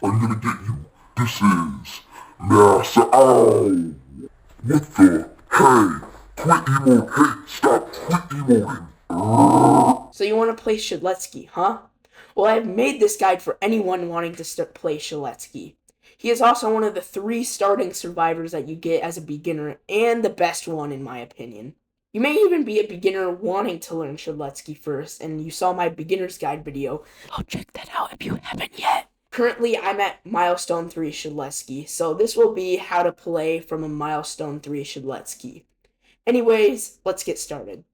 I'm gonna get you. This is Massa. Ow! What the? Hey! Quit emoting. Hey, stop! Quit emoting. So you want to play Shedletsky, huh? Well, I've made this guide for anyone wanting to play Shedletsky. He is also one of the 3 starting survivors that you get as a beginner, and the best one in my opinion. You may even be a beginner wanting to learn Shedletsky first, and you saw my beginner's guide video. Oh, check that out if you haven't yet. Currently, I'm at Milestone 3 Shedletsky, so this will be how to play from a Milestone 3 Shedletsky. Anyways, let's get started.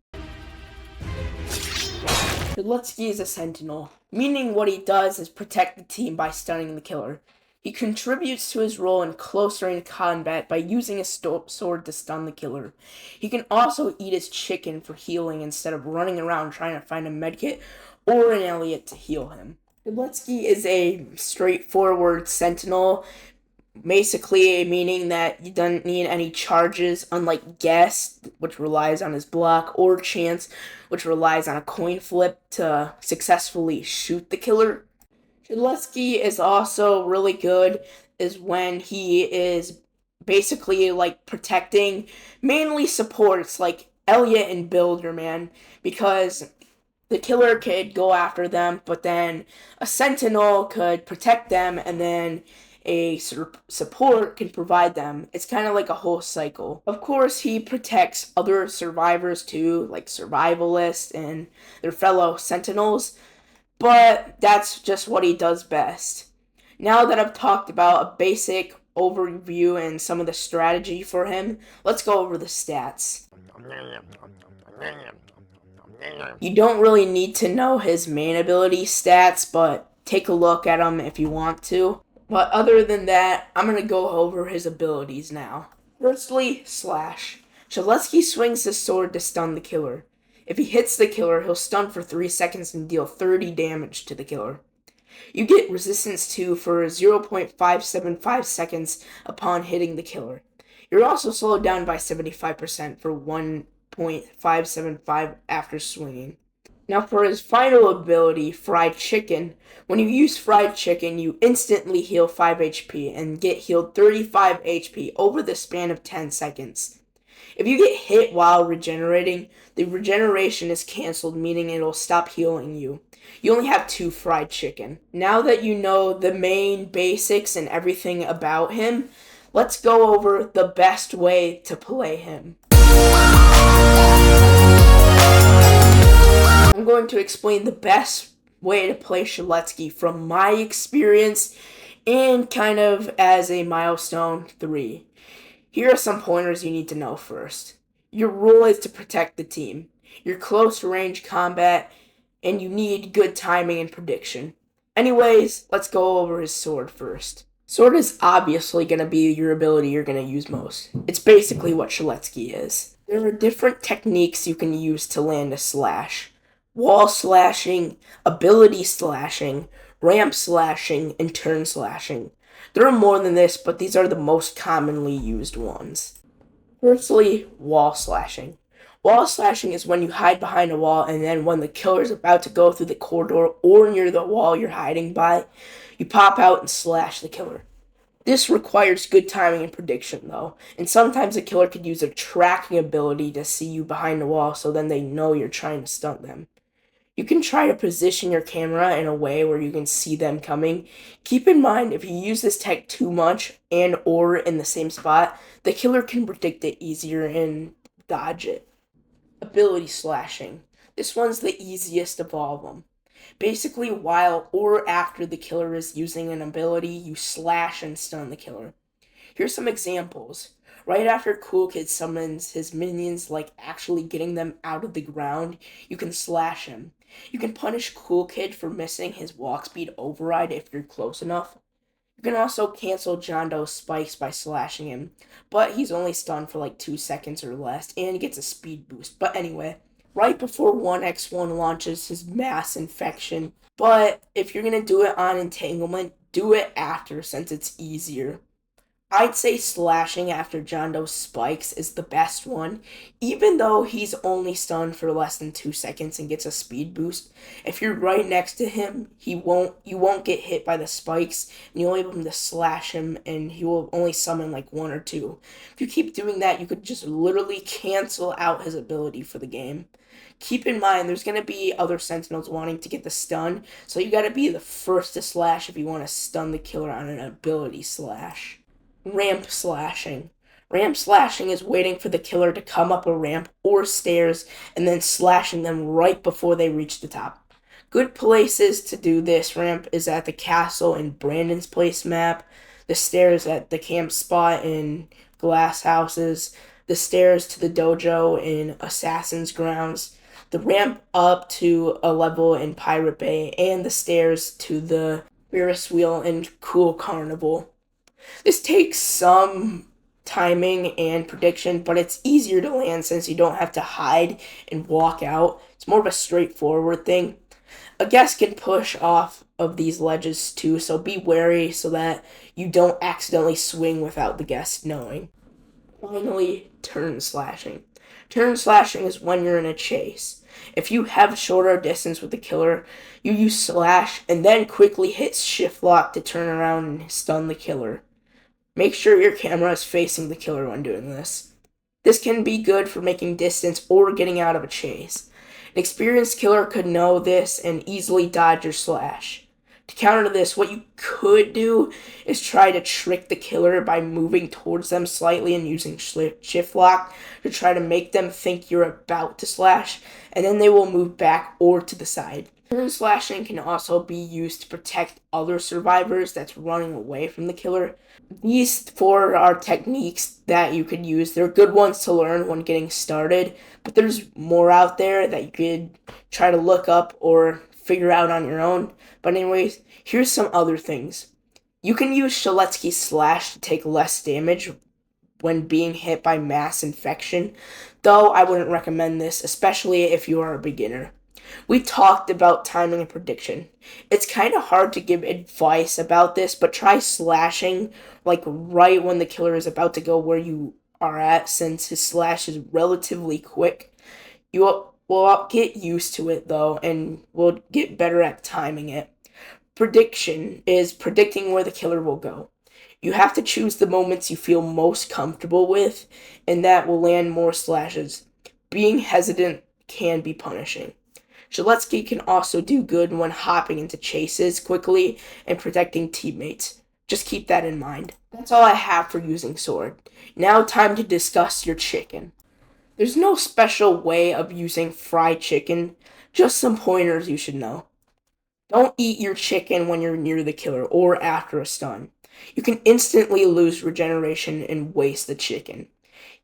Shedletsky is a sentinel, meaning what he does is protect the team by stunning the killer. He contributes to his role in close range combat by using his sword to stun the killer. He can also eat his chicken for healing instead of running around trying to find a medkit or an Elliot to heal him. Shedletsky is a straightforward sentinel, basically meaning that you don't need any charges, unlike Guess, which relies on his block, or Chance, which relies on a coin flip to successfully shoot the killer. Shedletsky is also really good is when he is basically like protecting mainly supports like Elliot and Builder, man, because the killer could go after them, but then a sentinel could protect them, and then a support can provide them. It's kind of like a whole cycle. Of course, he protects other survivors too, like survivalists and their fellow sentinels, but that's just what he does best. Now that I've talked about a basic overview and some of the strategy for him, let's go over the stats. You don't really need to know his main ability stats, but take a look at them if you want to. But other than that, I'm going to go over his abilities now. Firstly, Slash. Shedletsky swings his sword to stun the killer. If he hits the killer, he'll stun for 3 seconds and deal 30 damage to the killer. You get Resistance 2 for 0.575 seconds upon hitting the killer. You're also slowed down by 75% for 1.575 after swinging. Now for his final ability, Fried Chicken. When you use Fried Chicken, you instantly heal 5 HP and get healed 35 HP over the span of 10 seconds. If you get hit while regenerating, the regeneration is cancelled, meaning it'll stop healing you. You only have 2 Fried Chicken. Now that you know the main basics and everything about him, let's go over the best way to play him. I'm going to explain the best way to play Shedletsky from my experience and kind of as a Milestone 3. Here are some pointers you need to know first. Your role is to protect the team. Your close range combat, and you need good timing and prediction. Anyways, let's go over his sword first. Sword is obviously going to be your ability you're going to use most. It's basically what Shedletsky is. There are different techniques you can use to land a slash. Wall slashing, ability slashing, ramp slashing, and turn slashing. There are more than this, but these are the most commonly used ones. Firstly, wall slashing. Wall slashing is when you hide behind a wall, and then when the killer is about to go through the corridor or near the wall you're hiding by, you pop out and slash the killer. This requires good timing and prediction, though, and sometimes a killer could use a tracking ability to see you behind the wall, so then they know you're trying to stunt them. You can try to position your camera in a way where you can see them coming. Keep in mind, if you use this tech too much and or in the same spot, the killer can predict it easier and dodge it. Ability slashing. This one's the easiest of all of them. Basically, while or after the killer is using an ability, you slash and stun the killer. Here's some examples. Right after Cool Kid summons his minions, like actually getting them out of the ground, you can slash him. You can punish Cool Kid for missing his walk speed override if you're close enough. You can also cancel John Doe's spikes by slashing him, but he's only stunned for like 2 seconds or less, and he gets a speed boost. But anyway, right before 1x1 launches his mass infection, but if you're going to do it on entanglement, do it after since it's easier. I'd say slashing after John Doe spikes is the best one, even though he's only stunned for less than 2 seconds and gets a speed boost. If you're right next to him, you won't get hit by the spikes, and you'll be able to slash him, and he will only summon like one or two. If you keep doing that, you could just literally cancel out his ability for the game. Keep in mind, there's going to be other Sentinels wanting to get the stun, so you got to be the first to slash if you want to stun the killer on an ability slash. Ramp slashing. Ramp slashing is waiting for the killer to come up a ramp or stairs and then slashing them right before they reach the top. Good places to do this ramp is at the castle in Brandon's Place map, the stairs at the camp spot in Glass Houses, the stairs to the dojo in Assassin's Grounds, the ramp up to a level in Pirate Bay, and the stairs to the Ferris wheel in Cool Carnival. This takes some timing and prediction, but it's easier to land since you don't have to hide and walk out. It's more of a straightforward thing. A guest can push off of these ledges too, so be wary so that you don't accidentally swing without the guest knowing. Finally, turn slashing. Turn slashing is when you're in a chase. If you have shorter distance with the killer, you use slash and then quickly hit shift lock to turn around and stun the killer. Make sure your camera is facing the killer when doing this. This can be good for making distance or getting out of a chase. An experienced killer could know this and easily dodge your slash. To counter this, what you could do is try to trick the killer by moving towards them slightly and using shift lock to try to make them think you're about to slash, and then they will move back or to the side. Turn slashing can also be used to protect other survivors that's running away from the killer. These four are techniques that you could use. They're good ones to learn when getting started, but there's more out there that you could try to look up or figure out on your own. But anyways, here's some other things. You can use Shedletsky slash to take less damage when being hit by mass infection, though I wouldn't recommend this, especially if you are a beginner. We talked about timing and prediction. It's kind of hard to give advice about this, but try slashing like right when the killer is about to go where you are at, since his slash is relatively quick. You will get used to it though, and will get better at timing it. Prediction is predicting where the killer will go. You have to choose the moments you feel most comfortable with, and that will land more slashes. Being hesitant can be punishing. Shedletsky can also do good when hopping into chases quickly and protecting teammates. Just keep that in mind. That's all I have for using sword. Now time to discuss your chicken. There's no special way of using fried chicken, just some pointers you should know. Don't eat your chicken when you're near the killer or after a stun. You can instantly lose regeneration and waste the chicken.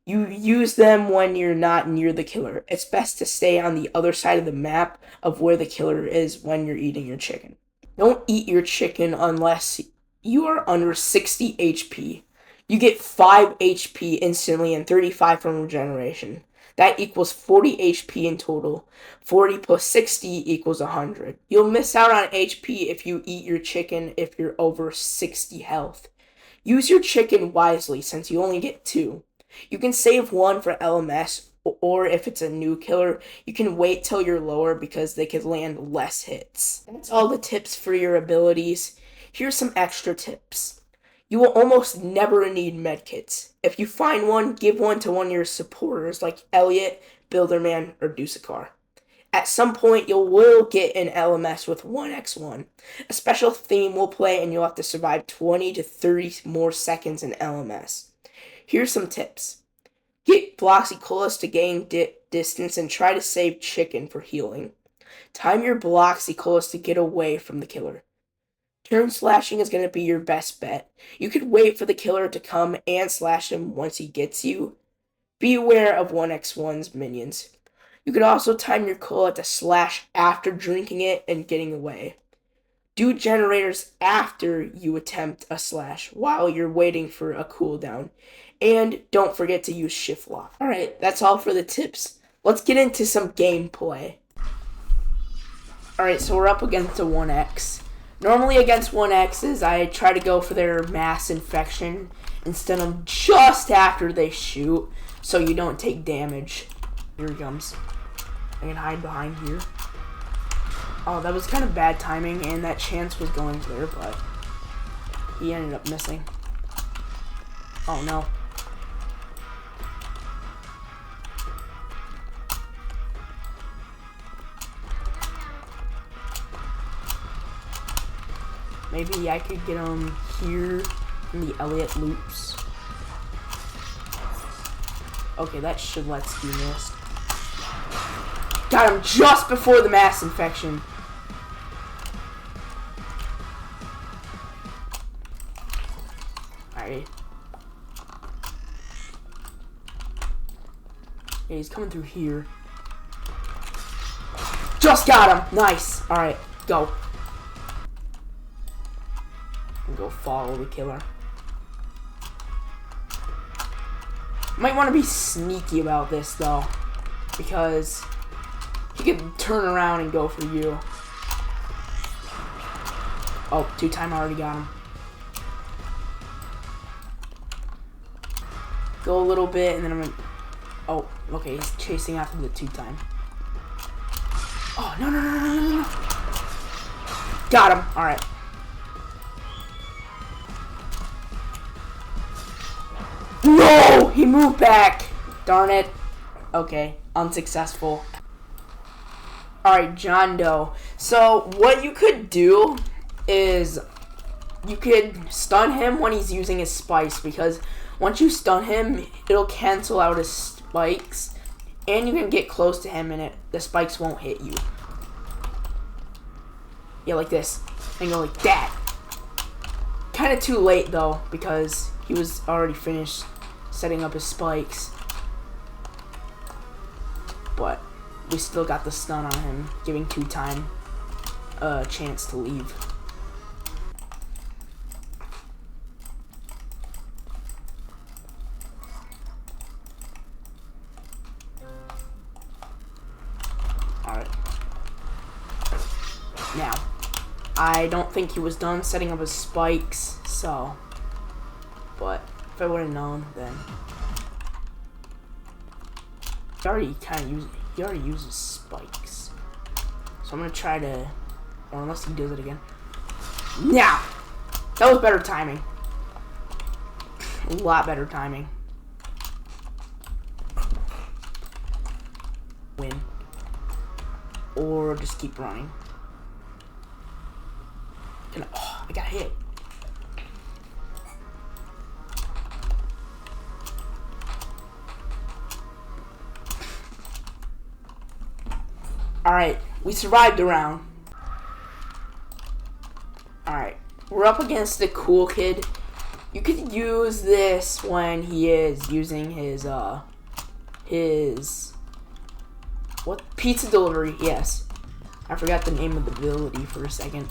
You use them when you're not near the killer. It's best to stay on the other side of the map of where the killer is when you're eating your chicken. Don't eat your chicken unless you are under 60 HP. You get 5 HP instantly and 35 from regeneration. That equals 40 HP in total. 40 plus 60 equals 100. You'll miss out on HP if you eat your chicken if you're over 60 health. Use your chicken wisely since you only get 2. You can save 1 for LMS, or if it's a new killer, you can wait till you're lower because they could land less hits. That's all the tips for your abilities. Here's some extra tips. You will almost never need medkits. If you find one, give one to one of your supporters like Elliot, Builderman, or Dusakar. At some point, you will get an LMS with 1x1. A special theme will play and you'll have to survive 20 to 30 more seconds in LMS. Here's some tips. Get Bloxycolas to gain distance and try to save chicken for healing. Time your Bloxycolas to get away from the killer. Turn slashing is going to be your best bet. You could wait for the killer to come and slash him once he gets you. Be aware of 1x1's minions. You could also time your cola to slash after drinking it and getting away. Do generators after you attempt a slash while you're waiting for a cooldown. And don't forget to use shift lock. Alright, that's all for the tips. Let's get into some gameplay. Alright, so we're up against a 1x. Normally against 1Xs, I try to go for their mass infection instead of just after they shoot, so you don't take damage. Here he comes. I can hide behind here. Oh, that was kind of bad timing, and that chance was going there, but he ended up missing. Oh no. Maybe I could get him here in the Elliott loops. Okay, that Shedletsky missed. Got him just before the mass infection. Alright. Yeah, he's coming through here. Just got him! Nice! Alright, go. Go follow the killer. Might want to be sneaky about this though, because he could turn around and go for you. Oh, 2-time already got him. Go a little bit and then I'm gonna... Oh, okay, he's chasing after the 2-time. Oh, no. Got him. Alright. No! He moved back! Darn it. Okay, unsuccessful. Alright, John Doe. So, what you could do is you could stun him when he's using his spikes, because once you stun him, it'll cancel out his spikes, and you can get close to him and the spikes won't hit you. Yeah, like this. And go like that. Kind of too late, though, because he was already finished setting up his spikes. But we still got the stun on him, giving 2-time a chance to leave. Alright. Now, I don't think he was done setting up his spikes, so... But if I would have known, then... He already uses spikes. So I'm gonna try to... Or unless he does it again. Now! That was better timing. A lot better timing. Win. Or just keep running. Oh, I got hit. Alright, we survived the round. Alright, we're up against the cool kid. You could use this when he is using his what? Pizza delivery, yes. I forgot the name of the ability for a second.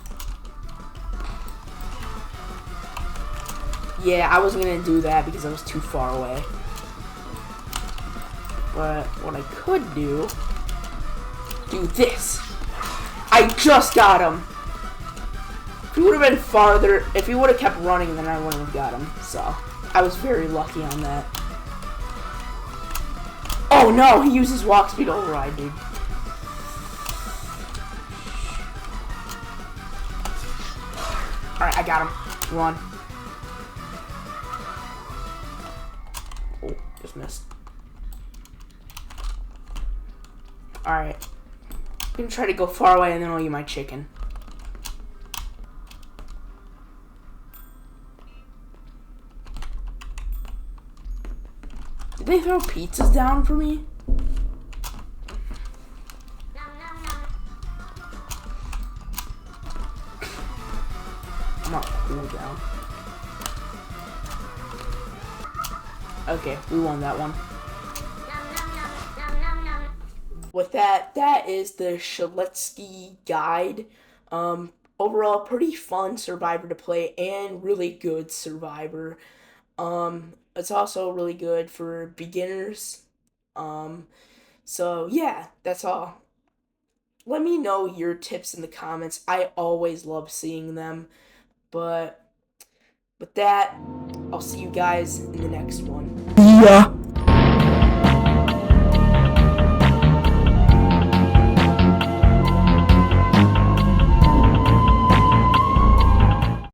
Yeah, I wasn't gonna do that because I was too far away. But what I could do this. I just got him. If he would have been farther, if he would have kept running, then I wouldn't have got him. So, I was very lucky on that. Oh no, he uses walk speed override, dude. Alright, I got him. Run. Oh, just missed. Alright. I'm gonna try to go far away and then I'll eat my chicken. Did they throw pizzas down for me? I'm not cool down. Okay, we won that one. With that, that is the Shedletsky guide. Overall, pretty fun Survivor to play and really good Survivor. It's also really good for beginners. So yeah, that's all. let me know your tips in the comments. I always love seeing them. But with that, I'll see you guys in the next one. Yeah.